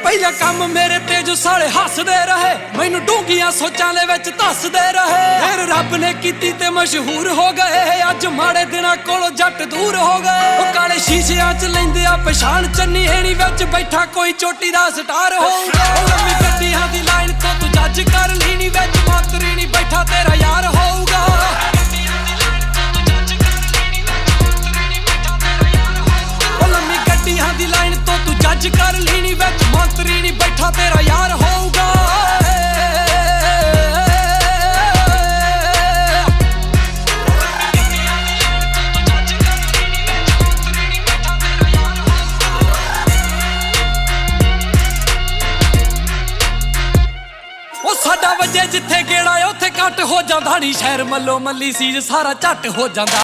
ਪਹਿਲਾ ਕੰਮ ਮੇਰੇ ਤੇ ਜੋ ਸਾਲੇ ਹੱਸਦੇ ਰਹੇ, ਮੈਨੂੰ ਡੂੰਘੀਆਂ ਸੋਚਾਂ ਦੇ ਵਿੱਚ ਧੱਸਦੇ ਰਹੇ। ਫਿਰ ਰੱਬ ਨੇ ਕੀਤੀ ਤੇ ਮਸ਼ਹੂਰ ਹੋ ਗਏ, ਅੱਜ ਮਾੜੇ ਦਿਨਾਂ ਕੋਲੋਂ ਜੱਟ ਦੂਰ ਹੋ ਗਏ। ਉਹ ਕਾਲੇ ਸ਼ੀਸ਼ਿਆਂ 'ਚ ਲੈਂਦੇ ਆ ਪਛਾਣ, ਚੰਨੀ ਹੈਣੀ ਵਿੱਚ ਬੈਠਾ ਕੋਈ ਚੋਟੀ ਦਾ ਸਟਾਰ ਹੋਊਗਾ। ਉਹ ਲੰਮੀ ਗੱਡੀਆਂ ਦੀ ਲਾਈਨ ਤੋਂ ਤੂੰ ਜੱਜ ਕਰ ਲੈਣੀ, ਵਿੱਚ ਮੰਤਰੀ ਨਹੀਂ ਬੈਠਾ ਤੇਰਾ ਯਾਰ ਹੋਊਗਾ। ਦੀ ਲਾਈਨ ਤੋਂ ਤੂੰ ਜੱਜ ਕਰ ਲੈਣੀ, ਵਿੱਚ ਮੰਤਰੀ ਨਹੀਂ ਬੈਠਾ ਤੇਰਾ ਯਾਰ ਹੋਊਗਾ। ਉਹ ਸਾਡਾ ਵਜੇ ਜਿੱਥੇ ਗੇੜਾ ਉੱਥੇ ਕੱਟ ਹੋ ਜਾਂਦਾ ਨੀ, ਸ਼ਹਿਰ ਮੱਲੋ ਮੱਲੀ ਸੀਜ ਸਾਰਾ ਝੱਟ ਹੋ ਜਾਂਦਾ।